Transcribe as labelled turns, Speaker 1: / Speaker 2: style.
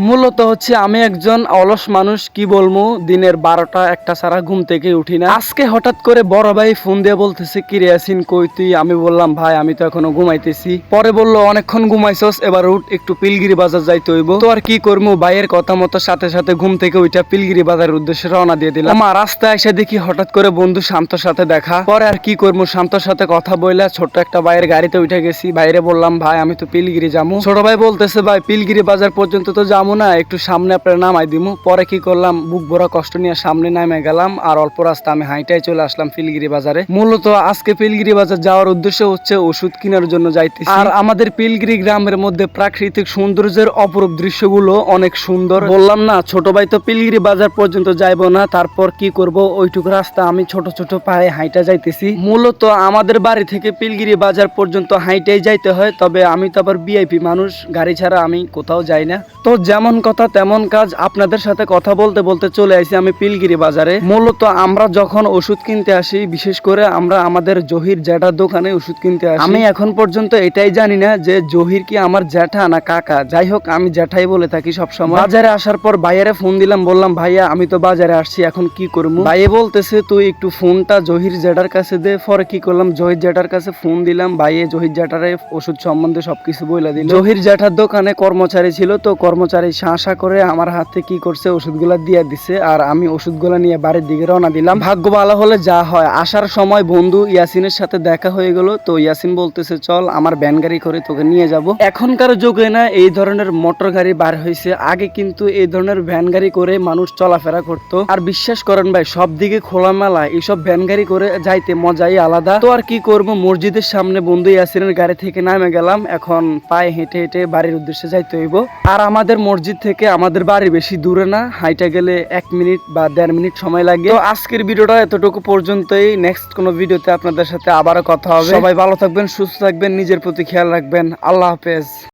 Speaker 1: মূলত হচ্ছে আমি একজন অলস মানুষ, কি বলবো, দিনের 12টা 1টা ছাড়া ঘুম থেকে উঠি না। আজকে হঠাৎ করে বড় ভাই ফোন দিয়ে বলতেছে, কি রে ইয়াসিন কই তুই? আমি বললাম ভাই আমি তো এখনো ঘুমাইতেছি। পরে বললো অনেকক্ষণ ঘুমাইছস, এবার উঠ, একটু পিলগিরি বাজার যাইতে হইব। তো আর কি করবো, ভাইয়ের কথা মতো সাথে সাথে ঘুম থেকে উঠা পিলগিরি বাজারের উদ্দেশ্যে রওনা দিয়ে দিলাম। আমার রাস্তায় এসে দেখি হঠাৎ করে বন্ধু শান্তর সাথে দেখা। পরে আর কি করবো, শান্তর সাথে কথা বইলা ছোট্ট একটা ভাইয়ের গাড়িতে উঠে গেছি। বাইরে বললাম ভাই আমি তো পিলগিরি যাবো। ছোট ভাই বলতেছে ভাই পিলগিরি বাজার পর্যন্ত তো যাবো না, একটু সামনে আপনার নামাই দিমু। পরে কি করলাম, বুক ভরা কষ্ট নিয়ে সামনে নামে গেলাম, আর অল্প রাস্তা আমি হাইটাই চলে আসলাম পিলগিরি বাজারে। মূলত আজকে পিলগিরি বাজার যাওয়ার উদ্দেশ্য হচ্ছে ওষুধ কেনার জন্য যাইতেছি। আর আমাদের পিলগিরি গ্রামের মধ্যে প্রাকৃতিক সৌন্দর্যের অপরূপ দৃশ্যগুলো অনেক সুন্দর। বললাম না ছোট ভাই তো পিলগিরি বাজার পর্যন্ত যাইবো না, তারপর কি করব, ওইটুকু রাস্তা আমি ছোট ছোট পায়ে হাইটা যাইতেছি। মূলত আমাদের বাড়ি থেকে পিলগিরি বাজার পর্যন্ত হাইটাই যাইতে হয়, তবে আমি তো আবার ভিআইপি মানুষ, গাড়ি ছাড়া আমি কোথাও যাই না। তো যেমন কথা তেমন কাজ, আপনাদের সাথে কথা বলতে বলতে চলে আসি আমি পিলগিরি বাজারে। মূলত আমরা যখন ওষুধ কিনতে আসি, বিশেষ করে আমরা আমাদের জহির জ্যাঠার দোকানে ওষুধ কিনতে আসি। আমি এখন পর্যন্ত এটাই জানি না যে জহির কি আমার জ্যাঠা না কাকা, যাই হোক আমি জ্যাঠাই বলে থাকি সবসময়। বাজারে আসার পর ভাইয়ারে ফোন দিলাম, বললাম ভাইয়া আমি তো বাজারে আসছি, এখন কি করবো? ভাইয়া বলতেছে তুই একটু ফোনটা জহির জ্যাঠার কাছে দে। পরে কি করলাম, জহির জ্যাঠার কাছে ফোন দিলাম। ভাইয়া জহির জ্যাঠারে ওষুধ সম্বন্ধে সবকিছু বইলা দিল। জহির জ্যাঠার দোকানে কর্মচারী ছিল, তো কর্মচারী শাঁসা করে আমার হাতে কি করছে, ওষুধগুলা দিয়ে দিছে। আর আমি ওষুধগুলা নিয়ে বাড়ির দিকে রওনা দিলাম। ভাগ্য ভালো হলে যা হয়, আসার সময় বন্ধু ইয়াসিনের সাথে দেখা হয়ে গেল। তো ইয়াসিন বলতেছে চল আমার ভ্যান গাড়ি করে তোকে নিয়ে যাব। এখনকার যুগে না এই ধরনের মোটর গাড়ি বার হয়েছে, আগে কিন্তু এই ধরনের ভ্যান গাড়ি করে মানুষ চলাফেরা করত। আর বিশ্বাস করেন ভাই, সব দিকে খোলামেলা, এইসব ভ্যান গাড়ি করে যাইতে মজাই আলাদা। তো আর কি করব, মসজিদের সামনে বন্ধু ইয়াসিনের গাড়ি থেকে নামে গেলাম। এখন পায়ে হেঁটে হেঁটে বাড়ির উদ্দেশ্যে যাইতে হইব। আর আমাদের মসজিদ থেকে আমাদের বাড়ি বেশি দূরে না, হাইটা গেলে 1 মিনিট বা 1.5 মিনিট সময় লাগে। তো আজকের ভিডিওটা এতটুকু পর্যন্তই। নেক্সট কোনো ভিডিওতে আপনাদের সাথে আবারও কথা হবে। সবাই ভালো থাকবেন, সুস্থ থাকবেন, নিজের প্রতি খেয়াল রাখবেন। আল্লাহ হাফেজ।